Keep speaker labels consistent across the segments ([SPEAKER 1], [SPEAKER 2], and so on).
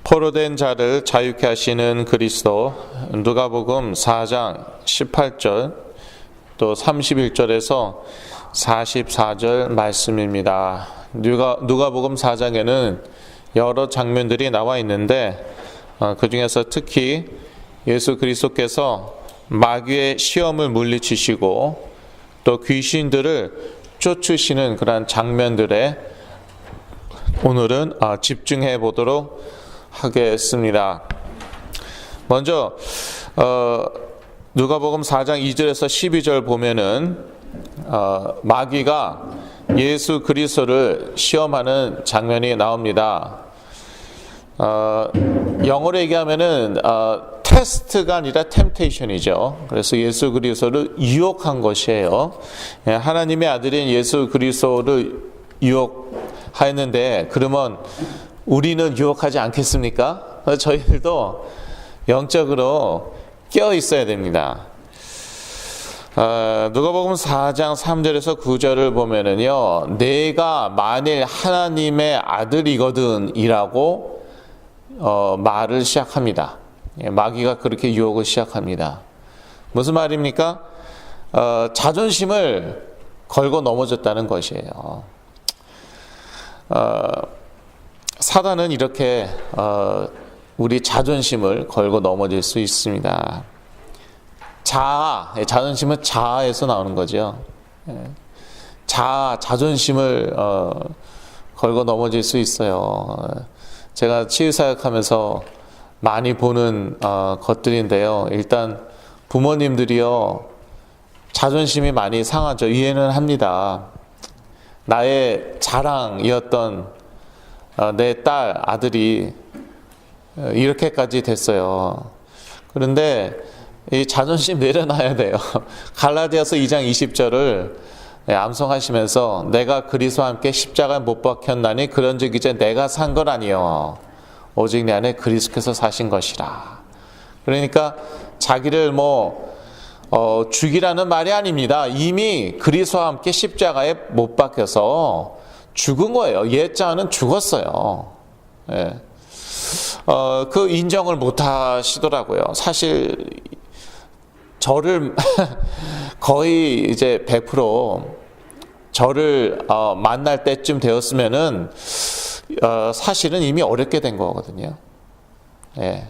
[SPEAKER 1] 포로된 자를 자유케 하시는 그리스도. 누가복음 4장 18절 또 31절에서 44절 말씀입니다. 누가복음 4장에는 여러 장면들이 나와 있는데 그 중에서 특히 예수 그리스도께서 마귀의 시험을 물리치시고 또 귀신들을 쫓으시는 그런 장면들에 오늘은 집중해 보도록 하겠습니다. 먼저 누가복음 4장 2절에서 12절 보면은 마귀가 예수 그리스도를 시험하는 장면이 나옵니다. 영어로 얘기하면은 테스트가 아니라 템테이션이죠. 그래서 예수 그리스도를 유혹한 것이에요. 하나님의 아들인 예수 그리스도를 유혹하였는데 그러면 우리는 유혹하지 않겠습니까? 저희들도 영적으로 깨어 있어야 됩니다. 누가복음 4장 3절에서 9절을 보면은요, 내가 만일 하나님의 아들이거든 이라고 말을 시작합니다. 마귀가 그렇게 유혹을 시작합니다. 무슨 말입니까? 자존심을 걸고 넘어졌다는 것이에요. 사단은 이렇게 우리 자존심을 걸고 넘어질 수 있습니다. 자존심은 자아에서 나오는 거죠. 자존심을 걸고 넘어질 수 있어요. 제가 치유사역하면서 많이 보는 것들인데요. 일단 부모님들이요, 자존심이 많이 상하죠. 이해는 합니다. 나의 자랑이었던 내 딸, 아들이 이렇게까지 됐어요. 그런데 이 자존심 내려놔야 돼요. 갈라디아서 2장 20절을 암송하시면서 내가 그리스도와 함께 십자가에 못 박혔나니 그런즉 이제 내가 산 것 아니요 오직 내 안에 그리스도께서 사신 것이라. 그러니까 자기를 죽이라는 말이 아닙니다. 이미 그리스도와 함께 십자가에 못 박혀서 죽은 거예요. 옛자는 죽었어요. 예. 그 인정을 못 하시더라고요. 사실 저를 거의 이제 100% 저를 만날 때쯤 되었으면은 사실은 이미 어렵게 된 거거든요. 예.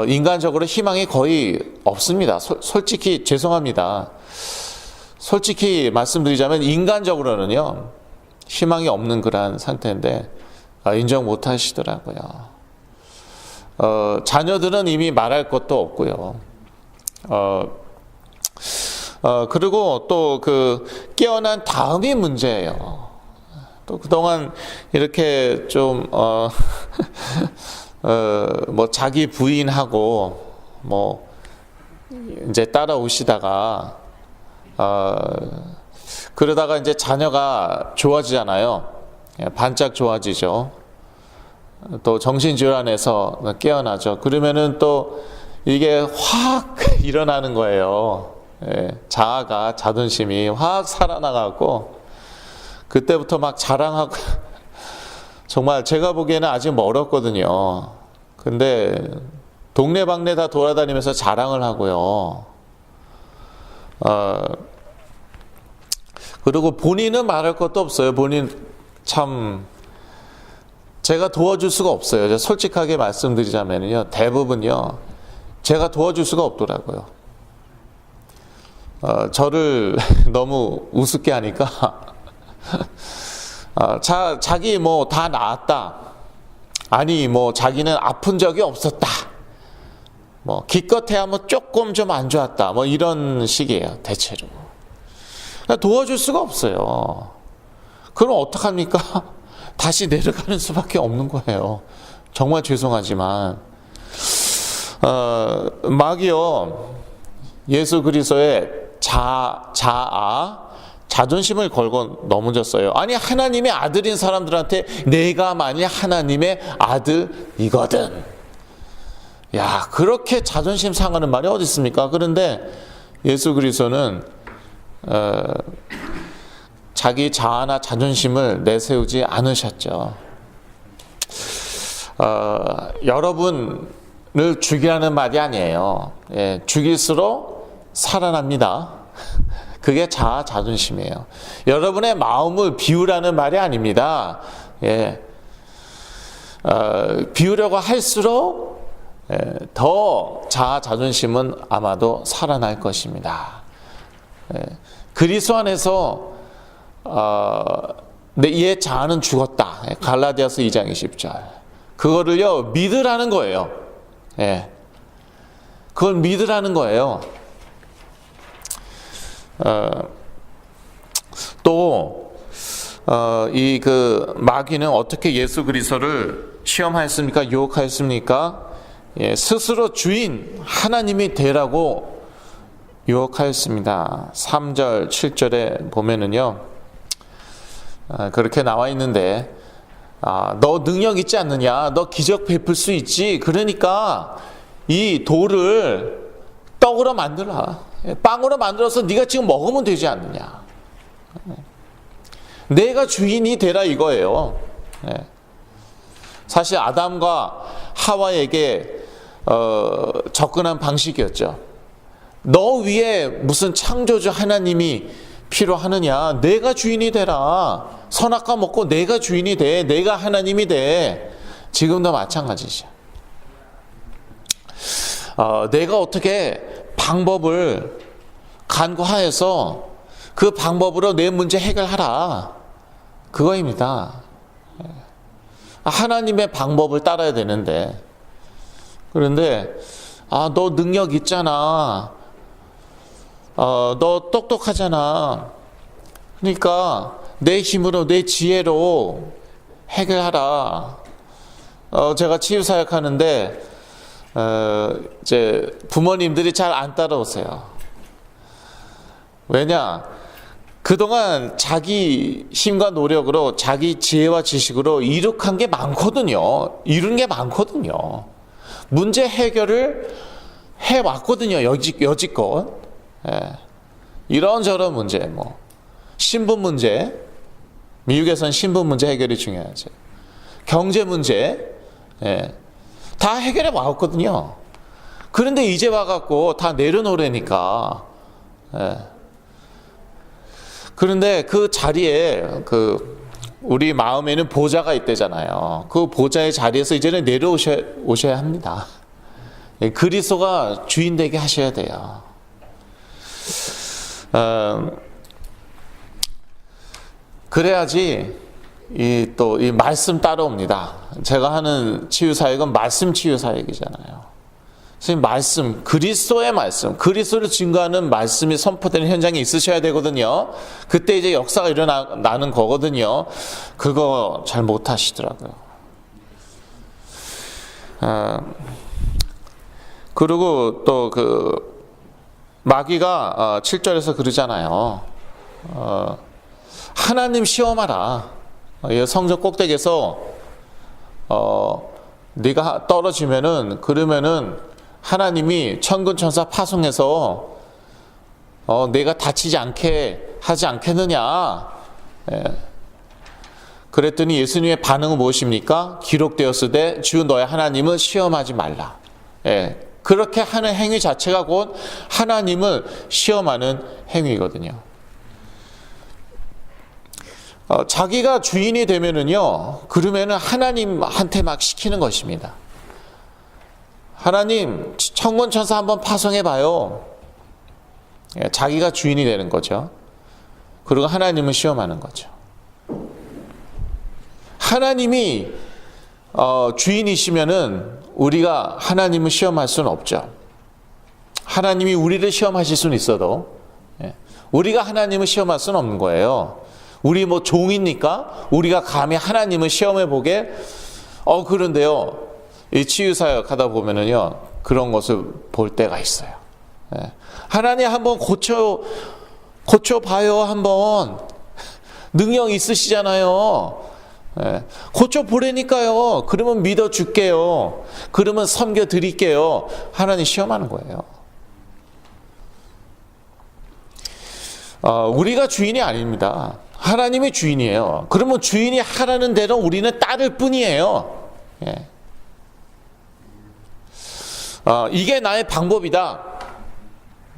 [SPEAKER 1] 인간적으로 희망이 거의 없습니다. 솔직히 죄송합니다. 솔직히 말씀드리자면 인간적으로는요, 희망이 없는 그런 상태인데 인정 못 하시더라고요. 자녀들은 이미 말할 것도 없고요. 그리고 또 깨어난 다음이 문제예요. 또 그동안 이렇게 좀 자기 부인하고 이제 따라오시다가 그러다가 이제 자녀가 좋아지잖아요. 반짝 좋아지죠. 또 정신질환에서 깨어나죠. 그러면은 또 이게 확 일어나는 거예요. 자아가, 자존심이 확 살아나가고 그때부터 막 자랑하고 정말 제가 보기에는 아직 멀었거든요. 근데 동네방네 다 돌아다니면서 자랑을 하고요. 그리고 본인은 말할 것도 없어요. 본인 참 제가 도와줄 수가 없어요. 솔직하게 말씀드리자면요, 대부분요 제가 도와줄 수가 없더라고요. 저를 너무 우습게 하니까 자기 다 나았다, 아니 자기는 아픈 적이 없었다, 기껏해야 조금 좀 안 좋았다, 이런 식이에요. 대체로 도와줄 수가 없어요. 그럼 어떡합니까? 다시 내려가는 수밖에 없는 거예요. 정말 죄송하지만 마귀요, 예수 그리스도의 자존심을 걸고 넘어졌어요. 아니, 하나님의 아들인 사람들한테 내가 만일 하나님의 아들이거든, 야, 그렇게 자존심 상하는 말이 어디 있습니까? 그런데 예수 그리스도는 자기 자아나 자존심을 내세우지 않으셨죠. 여러분을 죽이라는 말이 아니에요. 예, 죽일수록 살아납니다. 그게 자아 자존심이에요. 여러분의 마음을 비우라는 말이 아닙니다. 예, 비우려고 할수록 더 자아 자존심은 아마도 살아날 것입니다. 예, 그리스도 안에서 내 자아는 죽었다. 갈라디아서 2장 20절. 그거를요 믿으라는 거예요. 예, 그걸 믿으라는 거예요. 또 이 그 마귀는 어떻게 예수 그리스도를 시험하였습니까? 유혹하였습니까? 예, 스스로 주인 하나님이 되라고 유혹하였습니다. 3절 7절에 보면은요 그렇게 나와 있는데 너 능력 있지 않느냐? 너 기적 베풀 수 있지? 그러니까 이 돌을 떡으로 만들라. 빵으로 만들어서 네가 지금 먹으면 되지 않느냐? 내가 주인이 되라 이거예요. 사실 아담과 하와에게 접근한 방식이었죠. 너 위에 무슨 창조주 하나님이 필요하느냐? 내가 주인이 되라. 선악과 먹고 내가 주인이 돼. 내가 하나님이 돼. 지금도 마찬가지죠. 내가 어떻게 방법을 간구하여서 그 방법으로 내 문제 해결하라. 그거입니다. 하나님의 방법을 따라야 되는데, 그런데 너 능력 있잖아. 너 똑똑하잖아. 그러니까 내 힘으로 내 지혜로 해결하라. 제가 치유사역 하는데 이제 부모님들이 잘 안 따라오세요. 왜냐? 그동안 자기 힘과 노력으로 자기 지혜와 지식으로 이룩한 게 많거든요. 이룬 게 많거든요. 문제 해결을 해왔거든요. 여지껏. 예. 이런저런 문제, 뭐 신분 문제, 미국에서는 신분 문제 해결이 중요하죠. 경제 문제, 예. 다 해결해 왔거든요. 그런데 이제 와갖고 다 내려놓으려니까. 예. 그런데 그 자리에 우리 마음에는 보좌가 있대잖아요. 그 보좌의 자리에서 이제는 내려오셔야 합니다. 예. 그리스도가 주인 되게 하셔야 돼요. 그래야지 이 말씀 따라옵니다. 제가 하는 치유 사역은 말씀 치유 사역이잖아요. 선생님, 말씀, 그리스도의 말씀, 그리스도를 증거하는 말씀이 선포되는 현장에 있으셔야 되거든요. 그때 이제 역사가 일어나는 거거든요. 그거 잘 못하시더라고요. 그리고 또 마귀가 7절에서 그러잖아요. 하나님 시험하라. 성전 꼭대기에서 네가 떨어지면은, 그러면은 하나님이 천군 천사 파송해서 내가 다치지 않게 하지 않겠느냐. 예. 그랬더니 예수님의 반응은 무엇입니까? 기록되었으되 주 너의 하나님을 시험하지 말라. 예. 그렇게 하는 행위 자체가 곧 하나님을 시험하는 행위거든요. 자기가 주인이 되면은요, 그러면은 하나님한테 막 시키는 것입니다. 하나님, 천군 천사 한번 파송해 봐요. 자기가 주인이 되는 거죠. 그리고 하나님을 시험하는 거죠. 하나님이 주인이시면은 우리가 하나님을 시험할 수는 없죠. 하나님이 우리를 시험하실 수는 있어도 우리가 하나님을 시험할 수는 없는 거예요. 우리 뭐 종입니까? 우리가 감히 하나님을 시험해 보게? 그런데요, 이 치유사역 하다 보면은요, 그런 것을 볼 때가 있어요. 하나님 한번 고쳐봐요. 한번 능력 있으시잖아요. 고쳐보라니까요. 그러면 믿어줄게요. 그러면 섬겨드릴게요. 하나님 시험하는 거예요. 우리가 주인이 아닙니다. 하나님이 주인이에요. 그러면 주인이 하라는 대로 우리는 따를 뿐이에요. 이게 나의 방법이다.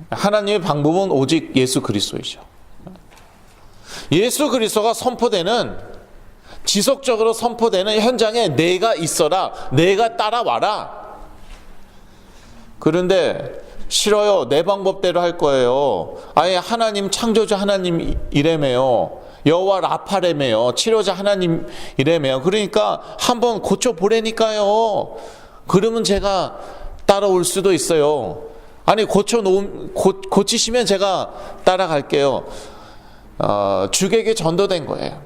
[SPEAKER 1] 하나님의 방법은 오직 예수 그리스도이죠. 예수 그리스도가 선포되는, 지속적으로 선포되는 현장에 내가 있어라, 내가 따라와라. 그런데 싫어요. 내 방법대로 할 거예요. 아예 하나님 창조자 하나님 이래매요. 여호와 라파래매요. 치료자 하나님 이래매요. 그러니까 한번 고쳐 보라니까요. 그러면 제가 따라올 수도 있어요. 아니 고치시면 제가 따라갈게요. 주객에 전도된 거예요.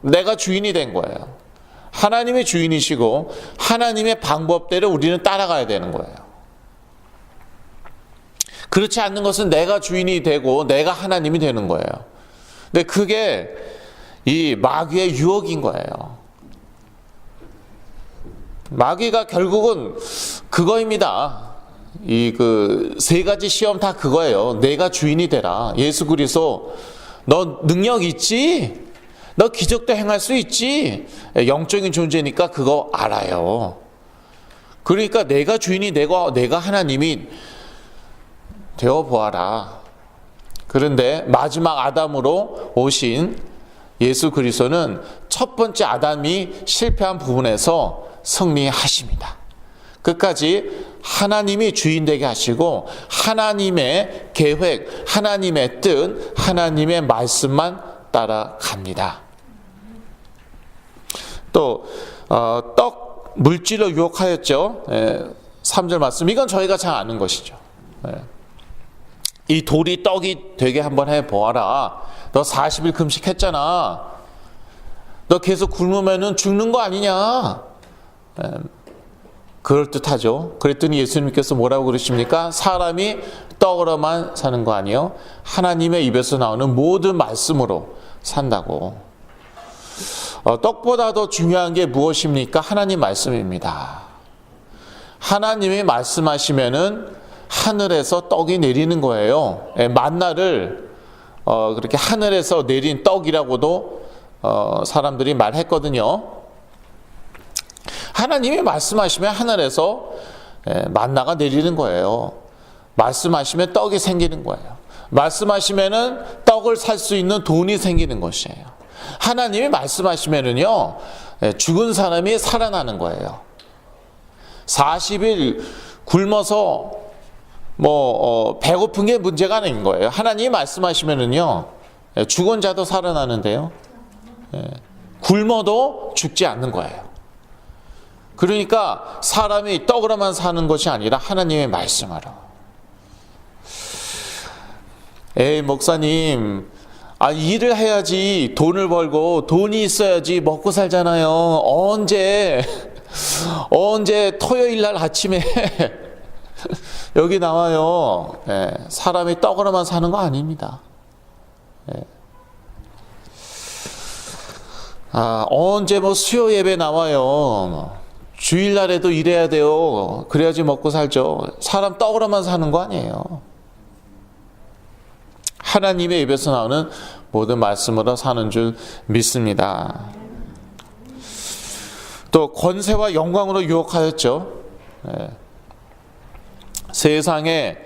[SPEAKER 1] 내가 주인이 된 거예요. 하나님의 주인이시고 하나님의 방법대로 우리는 따라가야 되는 거예요. 그렇지 않는 것은 내가 주인이 되고 내가 하나님이 되는 거예요. 근데 그게 이 마귀의 유혹인 거예요. 마귀가 결국은 그거입니다. 이 그 세 가지 시험 다 그거예요. 내가 주인이 되라. 예수 그리스도 너 능력 있지? 너 기적도 행할 수 있지? 영적인 존재니까 그거 알아요. 그러니까 내가 주인이 되고 내가 하나님이 되어 보아라. 그런데 마지막 아담으로 오신 예수 그리스도는 첫 번째 아담이 실패한 부분에서 승리하십니다. 끝까지 하나님이 주인 되게 하시고 하나님의 계획, 하나님의 뜻, 하나님의 말씀만 따라갑니다. 또 떡 물질로 유혹하였죠. 3절 말씀, 이건 저희가 잘 아는 것이죠. 이 돌이 떡이 되게 한번 해보아라. 너 40일 금식했잖아. 너 계속 굶으면 죽는 거 아니냐. 그럴듯하죠. 그랬더니 예수님께서 뭐라고 그러십니까? 사람이 떡으로만 사는 거 아니요, 하나님의 입에서 나오는 모든 말씀으로 산다고. 떡보다 더 중요한 게 무엇입니까? 하나님 말씀입니다. 하나님이 말씀하시면은 하늘에서 떡이 내리는 거예요. 만나를 그렇게 하늘에서 내린 떡이라고도 사람들이 말했거든요. 하나님이 말씀하시면 하늘에서 만나가 내리는 거예요. 말씀하시면 떡이 생기는 거예요. 말씀하시면은 떡을 살 수 있는 돈이 생기는 것이에요. 하나님이 말씀하시면은요, 죽은 사람이 살아나는 거예요. 40일 굶어서 배고픈 게 문제가 아닌 거예요. 하나님이 말씀하시면은요, 죽은 자도 살아나는데요, 굶어도 죽지 않는 거예요. 그러니까 사람이 떡으로만 사는 것이 아니라 하나님의 말씀으로. 에이 목사님, 일을 해야지 돈을 벌고 돈이 있어야지 먹고 살잖아요. 언제 토요일 날 아침에 여기 나와요. 사람이 떡으로만 사는 거 아닙니다. 언제 수요 예배 나와요. 주일날에도 일해야 돼요. 그래야지 먹고 살죠. 사람 떡으로만 사는 거 아니에요. 하나님의 입에서 나오는 모든 말씀으로 사는 줄 믿습니다. 또 권세와 영광으로 유혹하였죠. 세상에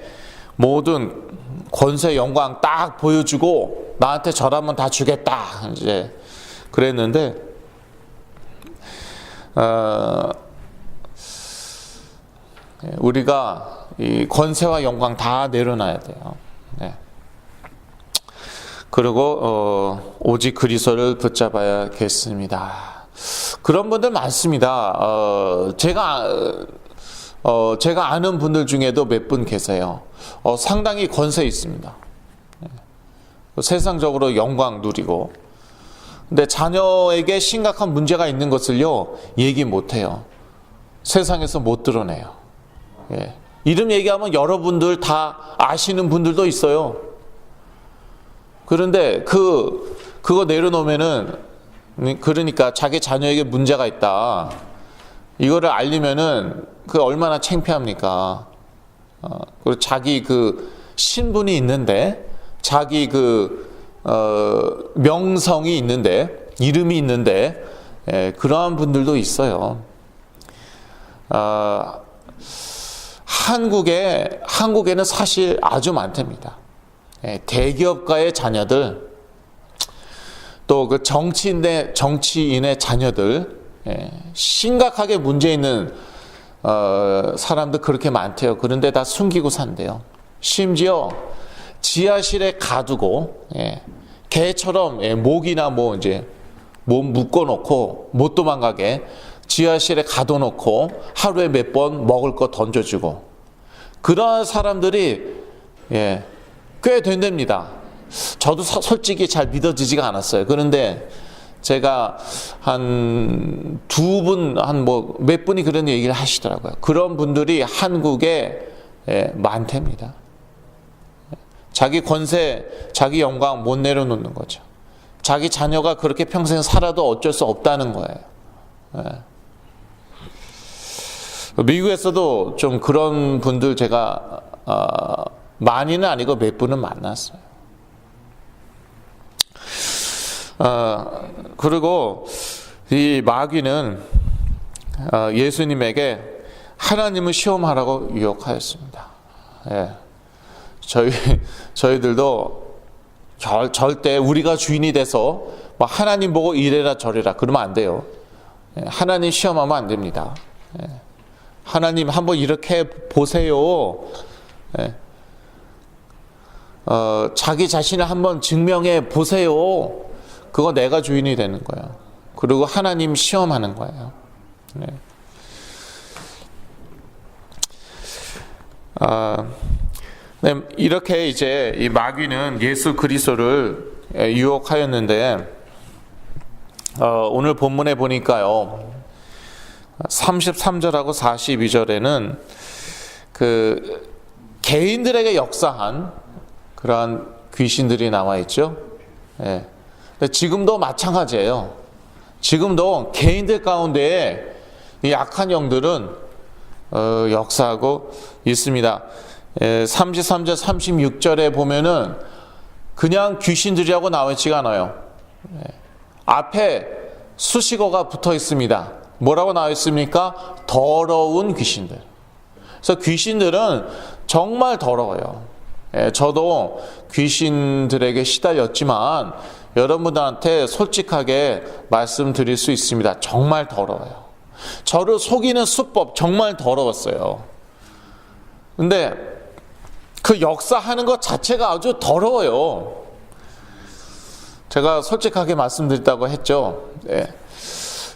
[SPEAKER 1] 모든 권세 영광 딱 보여주고 나한테 절하면 다 주겠다, 이제 그랬는데 우리가 이 권세와 영광 다 내려놔야 돼요. 그리고 오직 그리스도를 붙잡아야겠습니다. 그런 분들 많습니다. 제가 아는 분들 중에도 몇 분 계세요. 상당히 권세 있습니다. 세상적으로 영광 누리고, 근데 자녀에게 심각한 문제가 있는 것을요, 얘기 못해요. 세상에서 못 드러내요. 이름 얘기하면 여러분들 다 아시는 분들도 있어요. 그런데 그거 내려놓으면은, 그러니까 자기 자녀에게 문제가 있다, 이거를 알리면은 그 얼마나 창피합니까? 그리고 자기 신분이 있는데, 자기 명성이 있는데, 이름이 있는데, 한국에는 사실 아주 많답니다. 대기업가의 자녀들, 또 그 정치인의 자녀들, 심각하게 문제 있는 사람들 그렇게 많대요. 그런데 다 숨기고 산대요. 심지어 지하실에 가두고 개처럼 목이나 뭐 이제 몸 묶어놓고 못 도망가게 지하실에 가둬놓고 하루에 몇 번 먹을 거 던져주고, 그러한 사람들이 꽤 된답니다. 저도 솔직히 잘 믿어지지가 않았어요. 그런데 제가 한 두 분, 몇 분이 그런 얘기를 하시더라고요. 그런 분들이 한국에 많답니다. 자기 권세, 자기 영광 못 내려놓는 거죠. 자기 자녀가 그렇게 평생 살아도 어쩔 수 없다는 거예요. 미국에서도 좀 그런 분들 제가 많이는 아니고 몇 분은 만났어요. 그리고 이 마귀는 예수님에게 하나님을 시험하라고 유혹하였습니다. 저희들도 절대 우리가 주인이 돼서 하나님 보고 이래라 저래라 그러면 안 돼요. 하나님 시험하면 안 됩니다. 하나님 한번 이렇게 보세요. 자기 자신을 한번 증명해 보세요. 그거 내가 주인이 되는 거예요. 그리고 하나님 시험하는 거예요. 이렇게 이제 이 마귀는 예수 그리스도를 유혹하였는데, 오늘 본문에 보니까요, 33절하고 42절에는 그 개인들에게 역사한 그러한 귀신들이 나와 있죠. 지금도 마찬가지예요. 지금도 개인들 가운데 이 약한 영들은 역사하고 있습니다. 33절 36절에 보면은 그냥 귀신들이라고 나와 있지가 않아요. 앞에 수식어가 붙어 있습니다. 뭐라고 나와 있습니까? 더러운 귀신들. 그래서 귀신들은 정말 더러워요. 저도 귀신들에게 시달렸지만 여러분들한테 솔직하게 말씀드릴 수 있습니다. 정말 더러워요. 저를 속이는 수법 정말 더러웠어요. 근데 그 역사하는 것 자체가 아주 더러워요. 제가 솔직하게 말씀드렸다고 했죠.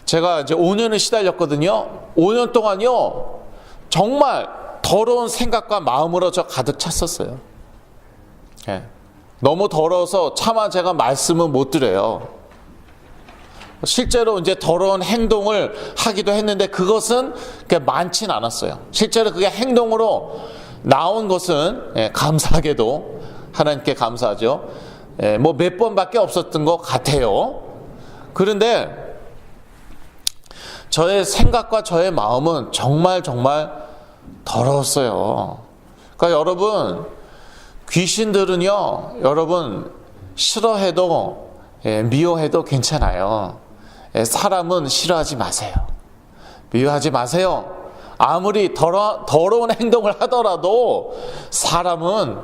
[SPEAKER 1] 제가 이제 5년을 시달렸거든요. 5년 동안요, 정말 더러운 생각과 마음으로 저 가득 찼었어요. 너무 더러워서 차마 제가 말씀을 못 드려요. 실제로 이제 더러운 행동을 하기도 했는데 그것은 많진 않았어요. 실제로 그게 행동으로 나온 것은 감사하게도 하나님께 감사하죠. 뭐 몇 번밖에 없었던 것 같아요. 그런데 저의 생각과 저의 마음은 정말 더러웠어요. 그러니까 여러분, 귀신들은요, 여러분 싫어해도 미워해도 괜찮아요. 사람은 싫어하지 마세요. 미워하지 마세요. 아무리 더러운 행동을 하더라도 사람은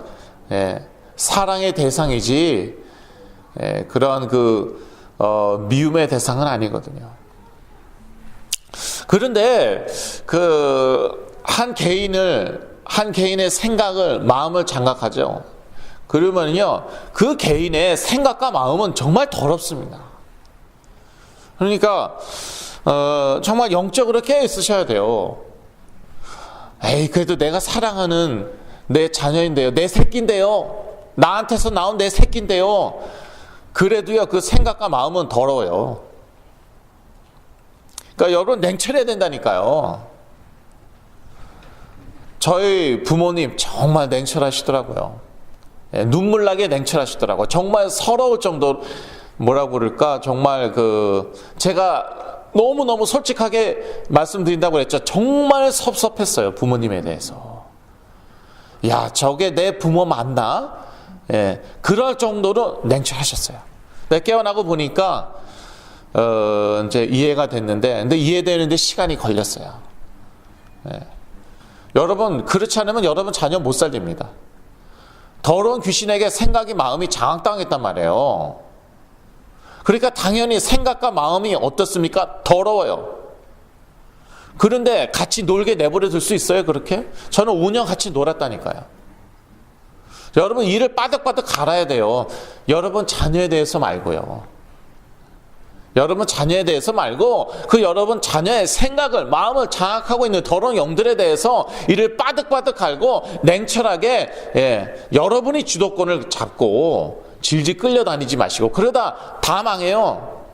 [SPEAKER 1] 사랑의 대상이지 그런 미움의 대상은 아니거든요. 그런데 한 개인의 생각을, 마음을 장악하죠. 그러면요, 그 개인의 생각과 마음은 정말 더럽습니다. 그러니까 정말 영적으로 깨어 있으셔야 돼요. 그래도 내가 사랑하는 내 자녀인데요, 내 새끼인데요, 나한테서 나온 내 새끼인데요, 그래도요 그 생각과 마음은 더러워요. 그러니까 여러분 냉철해야 된다니까요. 저희 부모님 정말 냉철하시더라고요. 눈물 나게 냉철하시더라고요. 정말 서러울 정도로, 뭐라고 그럴까, 정말 제가 너무너무 솔직하게 말씀드린다고 그랬죠. 정말 섭섭했어요, 부모님에 대해서. 야, 저게 내 부모 맞나? 그럴 정도로 냉철하셨어요. 근데 깨어나고 보니까 이제 이해가 됐는데, 근데 이해되는데 시간이 걸렸어요. 여러분 그렇지 않으면 여러분 자녀 못 살립니다. 더러운 귀신에게 생각이 마음이 장악당했단 말이에요. 그러니까 당연히 생각과 마음이 어떻습니까? 더러워요. 그런데 같이 놀게 내버려 둘 수 있어요, 그렇게? 저는 5년 같이 놀았다니까요. 여러분 이를 빠득빠득 갈아야 돼요. 여러분 자녀에 대해서 말고요. 여러분 자녀에 대해서 말고 그 여러분 자녀의 생각을, 마음을 장악하고 있는 더러운 영들에 대해서 이를 빠득빠득 갈고 냉철하게 여러분이 주도권을 잡고 질질 끌려다니지 마시고, 그러다 다 망해요.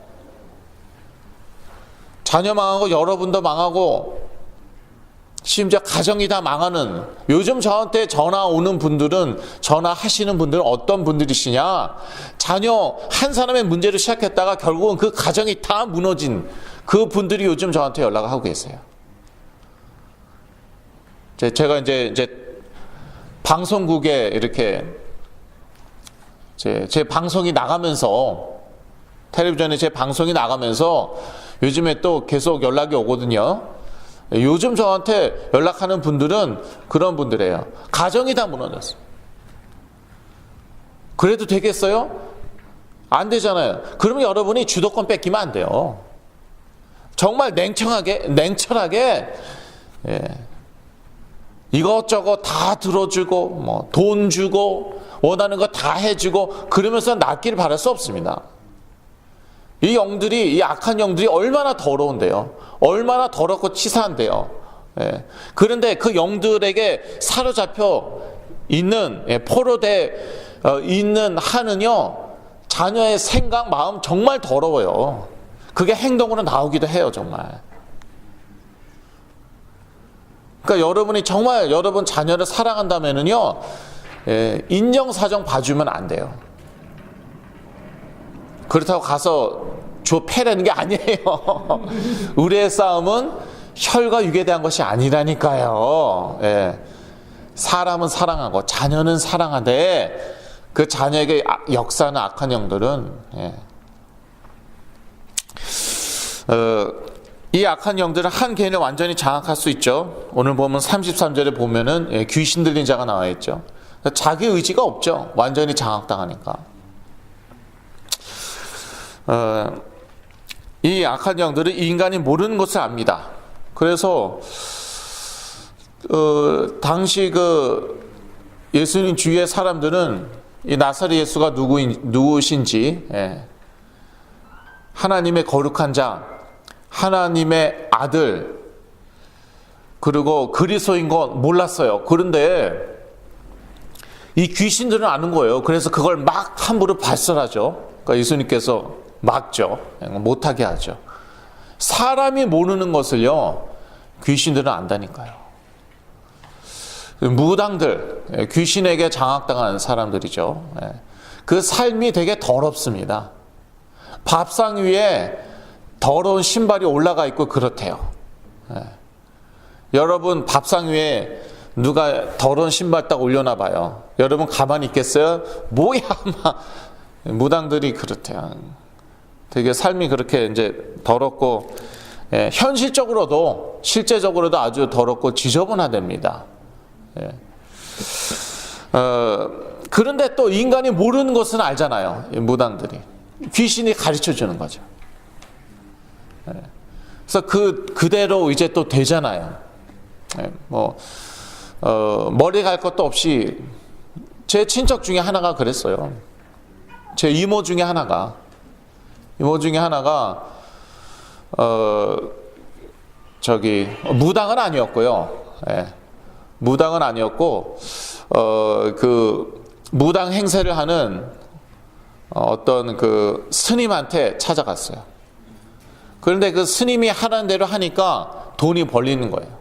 [SPEAKER 1] 자녀 망하고 여러분도 망하고 심지어 가정이 다 망하는, 요즘 저한테 전화 오는 분들은, 전화하시는 분들은 어떤 분들이시냐, 자녀 한 사람의 문제로 시작했다가 결국은 그 가정이 다 무너진 그 분들이 요즘 저한테 연락을 하고 계세요. 제가 이제 방송국에 이렇게 제 방송이 나가면서, 텔레비전에 제 방송이 나가면서 요즘에 또 계속 연락이 오거든요. 요즘 저한테 연락하는 분들은 그런 분들이에요. 가정이 다 무너졌어요. 그래도 되겠어요? 안 되잖아요. 그러면 여러분이 주도권 뺏기면 안 돼요. 정말 냉철하게 이것저것 다 들어주고, 뭐 돈 주고, 원하는 거 다 해주고, 그러면서 낫기를 바랄 수 없습니다. 이 영들이, 이 악한 영들이 얼마나 더러운데요. 얼마나 더럽고 치사한데요. 그런데 그 영들에게 사로잡혀 있는, 포로돼 있는 한은요, 자녀의 생각, 마음 정말 더러워요. 그게 행동으로 나오기도 해요, 정말. 그러니까 여러분이 정말 여러분 자녀를 사랑한다면은요, 인정사정 봐주면 안 돼요. 그렇다고 가서 패라는 게 아니에요. 우리의 싸움은 혈과 육에 대한 것이 아니라니까요. 사람은 사랑하고 자녀는 사랑하되 그 자녀에게 역사하는 악한 영들은 이 악한 영들은 한 개인을 완전히 장악할 수 있죠. 오늘 보면 33절에 보면은 귀신 들린 자가 나와 있죠. 자기 의지가 없죠. 완전히 장악당하니까. 이 악한 영들은 인간이 모르는 것을 압니다. 그래서 당시 그 예수님 주위의 사람들은 이 나사렛 예수가 누구신지, 하나님의 거룩한 자, 하나님의 아들, 그리고 그리스도인 건 몰랐어요. 그런데 이 귀신들은 아는 거예요. 그래서 그걸 막 함부로 발설하죠. 그러니까 예수님께서 막죠. 못하게 하죠. 사람이 모르는 것을요, 귀신들은 안다니까요. 무당들, 귀신에게 장악당한 사람들이죠. 그 삶이 되게 더럽습니다. 밥상 위에 더러운 신발이 올라가 있고 그렇대요. 여러분 밥상 위에 누가 더러운 신발 딱 올려놔 봐요. 여러분 가만히 있겠어요? 뭐야, 막. 무당들이 그렇대요. 되게 삶이 그렇게 이제 더럽고, 현실적으로도, 실제적으로도 아주 더럽고 지저분하답니다. 그런데 또 인간이 모르는 것은 알잖아요. 이 무당들이. 귀신이 가르쳐 주는 거죠. 그래서 그대로 이제 또 되잖아요. 머리 갈 것도 없이, 제 친척 중에 하나가 그랬어요. 제 이모 중에 하나가 무당은 아니었고요. 무당은 아니었고, 그 무당 행세를 하는 어떤 그 스님한테 찾아갔어요. 그런데 그 스님이 하라는 대로 하니까 돈이 벌리는 거예요.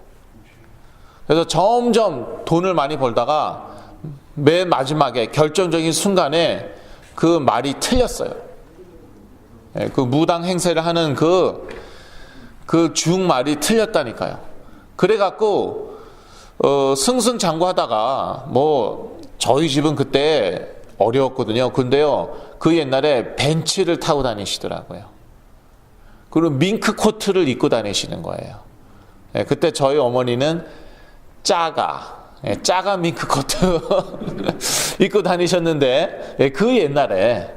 [SPEAKER 1] 그래서 점점 돈을 많이 벌다가 맨 마지막에 결정적인 순간에 그 말이 틀렸어요. 그 무당 행세를 하는 그 중말이 틀렸다니까요. 그래갖고 승승장구하다가, 뭐 저희 집은 그때 어려웠거든요. 근데요, 그 옛날에 벤츠를 타고 다니시더라고요. 그리고 밍크 코트를 입고 다니시는 거예요. 그때 저희 어머니는 짜가 밍크 코트 입고 다니셨는데, 그 옛날에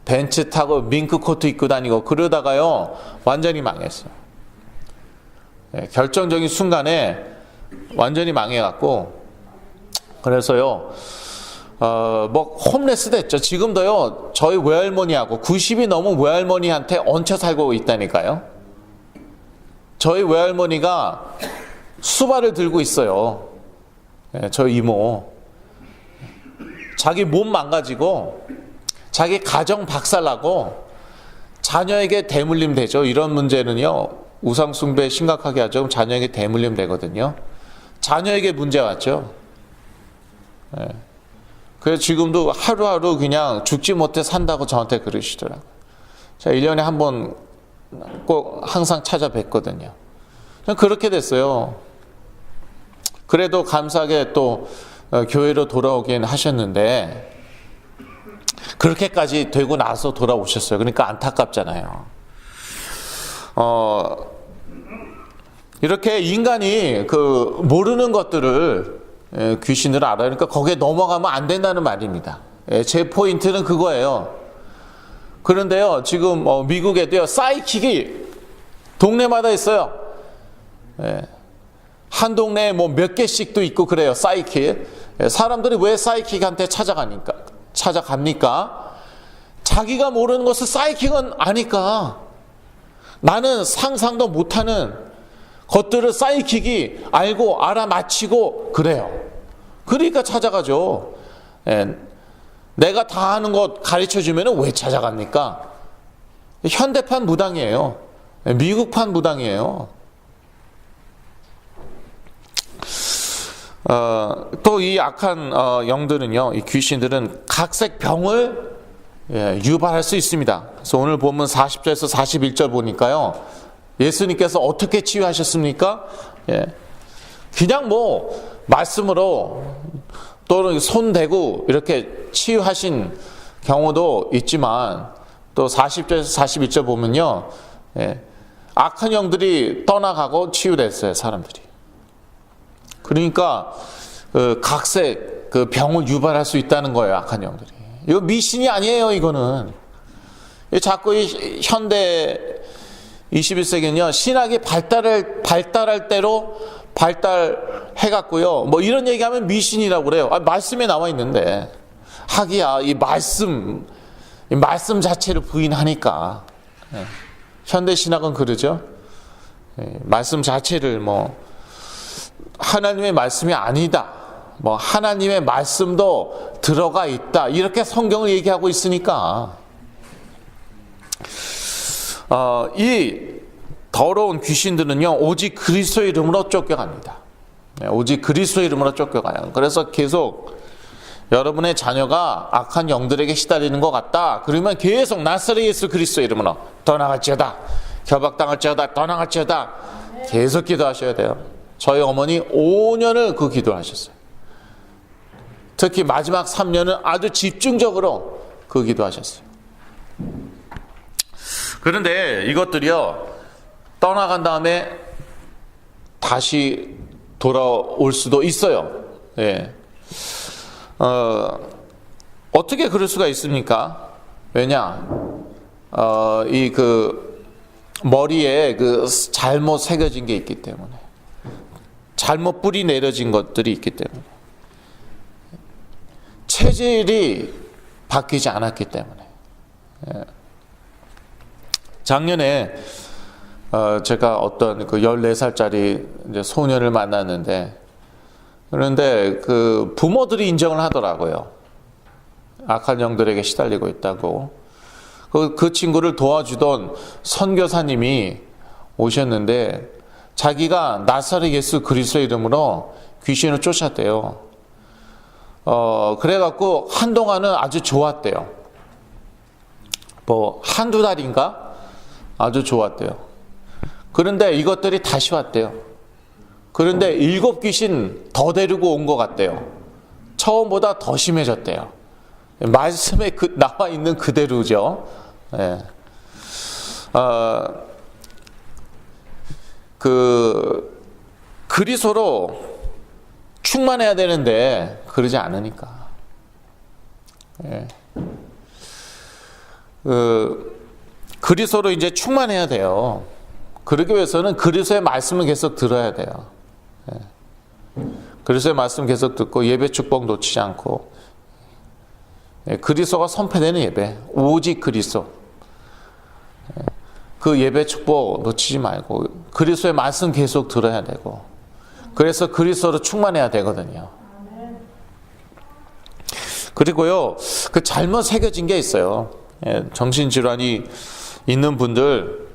[SPEAKER 1] 벤츠 타고 밍크 코트 입고 다니고 그러다가요 완전히 망했어요. 결정적인 순간에 완전히 망해갖고, 그래서요 뭐 홈레스 됐죠. 지금도요 저희 외할머니하고 90이 넘은 외할머니한테 얹혀 살고 있다니까요. 저희 외할머니가 수발을 들고 있어요. 저희 이모 자기 몸 망가지고 자기 가정 박살나고 자녀에게 대물림 되죠. 이런 문제는요 우상 숭배 심각하게 하죠. 자녀에게 대물림 되거든요. 자녀에게 문제 왔죠. 그래서 지금도 하루하루 그냥 죽지 못해 산다고 저한테 그러시더라고요. 제가 1년에 한 번 꼭 항상 찾아뵙거든요. 그렇게 됐어요. 그래도 감사하게 또 교회로 돌아오긴 하셨는데, 그렇게까지 되고 나서 돌아오셨어요. 그러니까 안타깝잖아요. 이렇게 인간이 그 모르는 것들을 귀신을 알아요. 그러니까 거기에 넘어가면 안 된다는 말입니다. 제 포인트는 그거예요. 그런데요, 지금 미국에도요, 사이킥이 동네마다 있어요. 한 동네에 뭐 몇 개씩도 있고 그래요, 사이킥. 사람들이 왜 사이킥한테 찾아갑니까? 자기가 모르는 것을 사이킥은 아니까. 나는 상상도 못하는 것들을 사이킥이 알고 알아맞히고 그래요. 그러니까 찾아가죠. 내가 다 아는 것 가르쳐주면 왜 찾아갑니까? 현대판 무당이에요. 미국판 무당이에요. 또 이 악한 영들은요, 이 귀신들은 각색 병을 유발할 수 있습니다. 그래서 오늘 본문 40절에서 41절 보니까요, 예수님께서 어떻게 치유하셨습니까? 그냥 뭐 말씀으로 또는 손 대고 이렇게 치유하신 경우도 있지만, 또 40절에서 41절 보면요, 악한 영들이 떠나가고 치유됐어요, 사람들이. 그러니까 각색 병을 유발할 수 있다는 거예요, 악한 영들이. 이거 미신이 아니에요, 이거는. 자꾸 이 현대 21세기는요, 신학이 발달할 대로 발달해갖고요, 뭐 이런 얘기하면 미신이라고 그래요. 말씀에 나와 있는데, 하기야 이 말씀 자체를 부인하니까. 현대 신학은 그러죠. 말씀 자체를 뭐 하나님의 말씀이 아니다, 뭐 하나님의 말씀도 들어가 있다, 이렇게 성경을 얘기하고 있으니까 이 더러운 귀신들은요 오직 그리스도의 이름으로 쫓겨갑니다. 오직 그리스도의 이름으로 쫓겨가요. 그래서 계속 여러분의 자녀가 악한 영들에게 시달리는 것 같다 그러면 계속 나사렛 예수 그리스도의 이름으로 떠나갈지어다, 결박당할지어다, 떠나갈지어다 계속 기도하셔야 돼요. 저희 어머니 5년을 그 기도를 하셨어요. 특히 마지막 3년은 아주 집중적으로 그 기도하셨어요. 그런데 이것들이요, 떠나간 다음에 다시 돌아올 수도 있어요. 어떻게 그럴 수가 있습니까? 왜냐? 이 머리에 잘못 새겨진 게 있기 때문에. 잘못 뿌리 내려진 것들이 있기 때문에, 체질이 바뀌지 않았기 때문에. 작년에 제가 어떤 14살짜리 이제 소년을 만났는데, 그런데 부모들이 인정을 하더라고요. 악한 영들에게 시달리고 있다고. 그 친구를 도와주던 선교사님이 오셨는데, 자기가 나사렛 예수 그리스도의 이름으로 귀신을 쫓았대요. 그래갖고 한동안은 아주 좋았대요. 뭐 한두 달인가 아주 좋았대요. 그런데 이것들이 다시 왔대요. 그런데 7 귀신 더 데리고 온 것 같대요. 처음보다 더 심해졌대요. 말씀에 나와 있는 그대로죠. 그 그리스도로 충만해야 되는데 그러지 않으니까. 예. 그리스도로 이제 충만해야 돼요. 그러기 위해서는 그리스도의 말씀을 계속 들어야 돼요. 예. 그리스도의 말씀 계속 듣고 예배 축복 놓치지 않고, 예. 그리스도가 선포되는 예배, 오직 그리스도. 예. 그 예배 축복 놓치지 말고 그리스도의 말씀 계속 들어야 되고, 그래서 그리스도로 충만해야 되거든요. 그리고요, 그 잘못 새겨진 게 있어요. 예, 정신질환이 있는 분들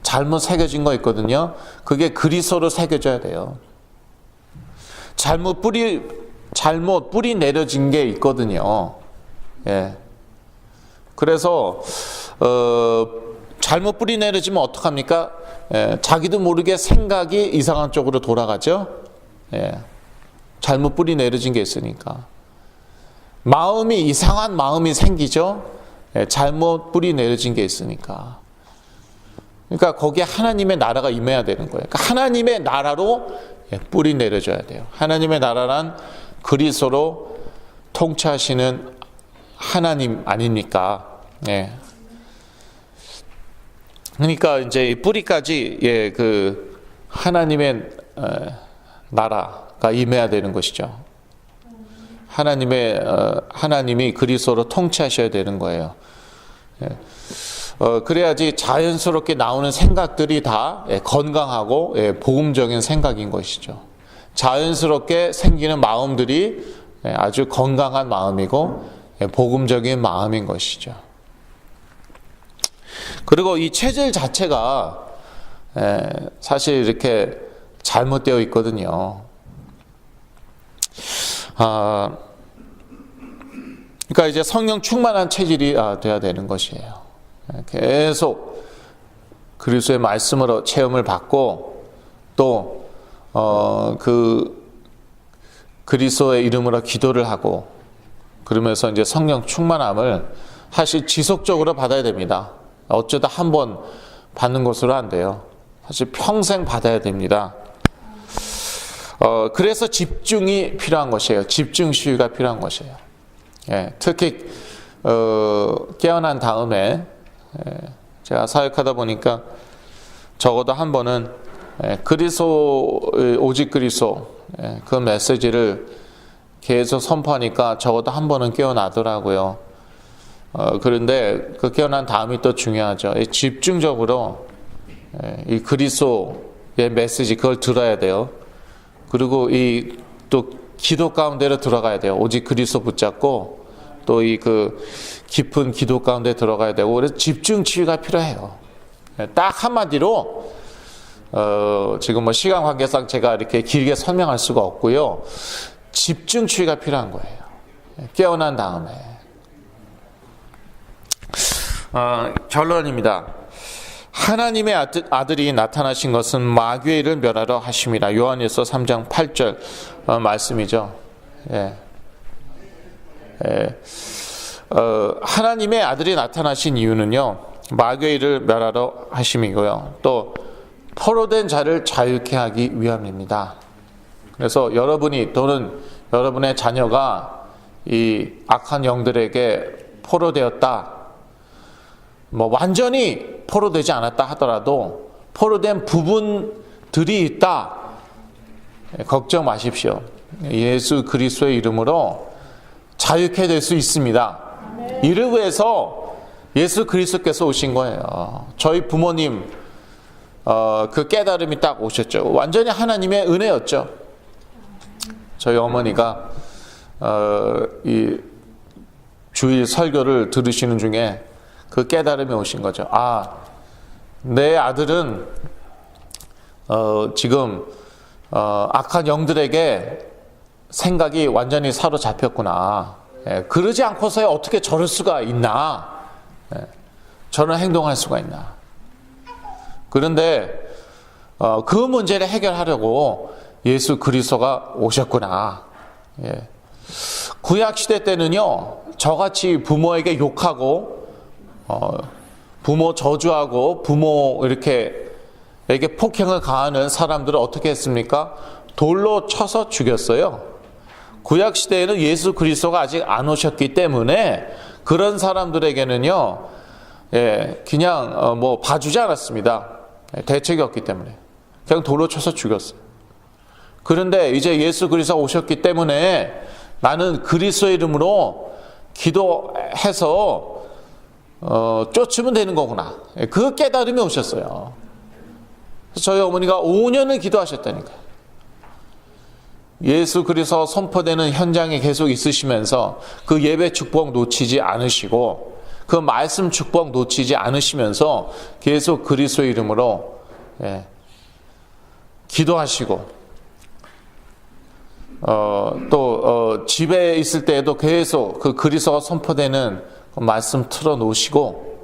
[SPEAKER 1] 잘못 새겨진 거 있거든요. 그게 그리스도로 새겨져야 돼요. 잘못 뿌리 내려진 게 있거든요. 예. 그래서 잘못 뿌리 내려지면 어떡합니까? 예, 자기도 모르게 생각이 이상한 쪽으로 돌아가죠. 예. 잘못 뿌리 내려진 게 있으니까. 마음이 이상한 마음이 생기죠. 예, 잘못 뿌리 내려진 게 있으니까. 그러니까 거기에 하나님의 나라가 임해야 되는 거예요. 그러니까 하나님의 나라로 뿌리 내려줘야 돼요. 하나님의 나라란 그리스도로 통치하시는 하나님 아닙니까? 예. 그러니까 이제 이 뿌리까지 그 하나님의 나라가 임해야 되는 것이죠. 하나님이 그리스도로 통치하셔야 되는 거예요. 예. 그래야지 자연스럽게 나오는 생각들이 다 건강하고 복음적인 생각인 것이죠. 자연스럽게 생기는 마음들이 아주 건강한 마음이고 복음적인 마음인 것이죠. 그리고 이 체질 자체가 사실 이렇게 잘못되어 있거든요. 그러니까 이제 성령 충만한 체질이 돼야 되는 것이에요. 계속 그리스도의 말씀으로 체험을 받고 또 그리스도의 이름으로 기도를 하고 그러면서 이제 성령 충만함을 사실 지속적으로 받아야 됩니다. 어쩌다 한 번 받는 것으로 안 돼요. 사실 평생 받아야 됩니다. 그래서 집중이 필요한 것이에요. 집중시위가 필요한 것이에요. 예, 특히 깨어난 다음에 제가 사역하다 보니까 적어도 한 번은 그리스도 오직 그리스도 그 메시지를 계속 선포하니까 적어도 한 번은 깨어나더라고요. 그런데 그 깨어난 다음이 또 중요하죠. 집중적으로 이 그리스도의 메시지 그걸 들어야 돼요. 그리고 이 또 기도 가운데로 들어가야 돼요. 오직 그리스도 붙잡고 또 이 그 깊은 기도 가운데 들어가야 되고 그래서 집중 치유가 필요해요. 딱 한마디로 지금 뭐 시간 관계상 제가 이렇게 길게 설명할 수가 없고요. 집중 치유가 필요한 거예요. 깨어난 다음에. 결론입니다. 하나님의 아들이 나타나신 것은 마귀의 일을 멸하러 하심이라. 요한일서 3장 8절 말씀이죠. 예. 하나님의 아들이 나타나신 이유는요, 마귀의 일을 멸하러 하심이고요, 또 포로된 자를 자유케 하기 위함입니다. 그래서 여러분이 또는 여러분의 자녀가 이 악한 영들에게 포로되었다, 뭐 완전히 포로되지 않았다 하더라도 포로된 부분들이 있다, 걱정 마십시오. 예수 그리스도의 이름으로 자유케 될 수 있습니다. 이를 위해서 예수 그리스도께서 오신 거예요. 저희 부모님 그 깨달음이 딱 오셨죠. 완전히 하나님의 은혜였죠. 저희 어머니가 이 주일 설교를 들으시는 중에 그 깨달음이 오신 거죠. 내 아들은 지금 악한 영들에게 생각이 완전히 사로잡혔구나. 그러지 않고서야 어떻게 저럴 수가 있나? 저런 행동할 수가 있나? 그런데 그 문제를 해결하려고 예수 그리스도가 오셨구나. 구약 시대 때는요, 저같이 부모에게 욕하고 부모 저주하고 부모 이렇게 폭행을 가하는 사람들을 어떻게 했습니까? 돌로 쳐서 죽였어요. 구약 시대에는 예수 그리스도가 아직 안 오셨기 때문에 그런 사람들에게는요, 그냥 뭐 봐주지 않았습니다. 대책이 없기 때문에 그냥 돌로 쳐서 죽였어요. 그런데 이제 예수 그리스도가 오셨기 때문에 나는 그리스도의 이름으로 기도해서 쫓으면 되는 거구나. 그 깨달음이 오셨어요. 저희 어머니가 5년을 기도하셨다니까요. 예수 그리스도 선포되는 현장에 계속 있으시면서 그 예배 축복 놓치지 않으시고 그 말씀 축복 놓치지 않으시면서 계속 그리스도의 이름으로 기도하시고 또 집에 있을 때에도 계속 그 그리스도가 선포되는 그 말씀 틀어놓으시고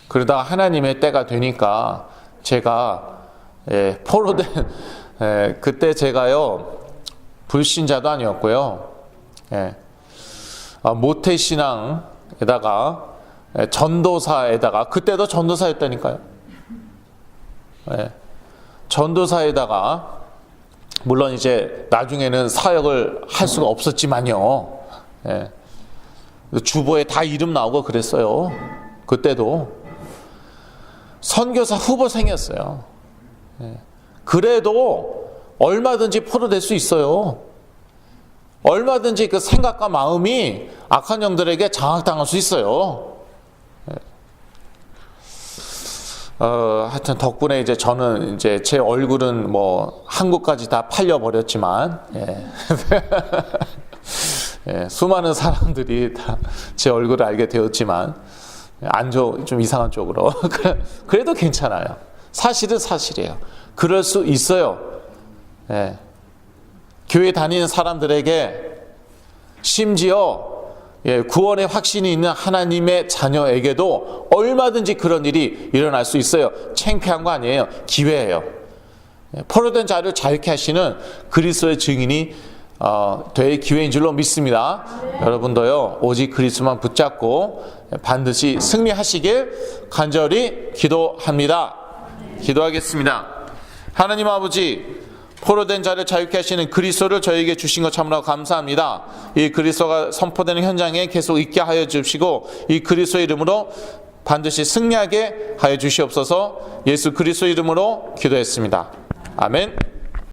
[SPEAKER 1] 그러다가 하나님의 때가 되니까 제가 포로된 그때 제가요 불신자도 아니었고요. 모태신앙에다가 전도사에다가 그때도 전도사였다니까요. 전도사에다가 물론 이제 나중에는 사역을 할 수가 없었지만요. 주보에 다 이름 나오고 그랬어요. 그때도 선교사 후보생이었어요. 그래도 얼마든지 포로될 수 있어요. 얼마든지 그 생각과 마음이 악한 영들에게 장악당할 수 있어요. 하여튼 덕분에 이제 저는 이제 제 얼굴은 뭐 한국까지 다 팔려버렸지만, 수많은 사람들이 다 제 얼굴을 알게 되었지만, 좀 이상한 쪽으로. 그래도 괜찮아요. 사실은 사실이에요. 그럴 수 있어요. 교회 다니는 사람들에게 심지어 구원의 확신이 있는 하나님의 자녀에게도 얼마든지 그런 일이 일어날 수 있어요. 창피한 거 아니에요. 기회예요. 포로된 자를 자유케 하시는 그리스도의 증인이 될 기회인 줄로 믿습니다. 여러분도요 오직 그리스도만 붙잡고 반드시 승리하시길 간절히 기도합니다. 기도하겠습니다. 하나님 아버지, 포로된 자를 자유케 하시는 그리스도를 저에게 주신 것 참으로 감사합니다. 이 그리스도가 선포되는 현장에 계속 있게 하여 주시고 이 그리스도의 이름으로 반드시 승리하게 하여 주시옵소서. 예수 그리스도 이름으로 기도했습니다. 아멘.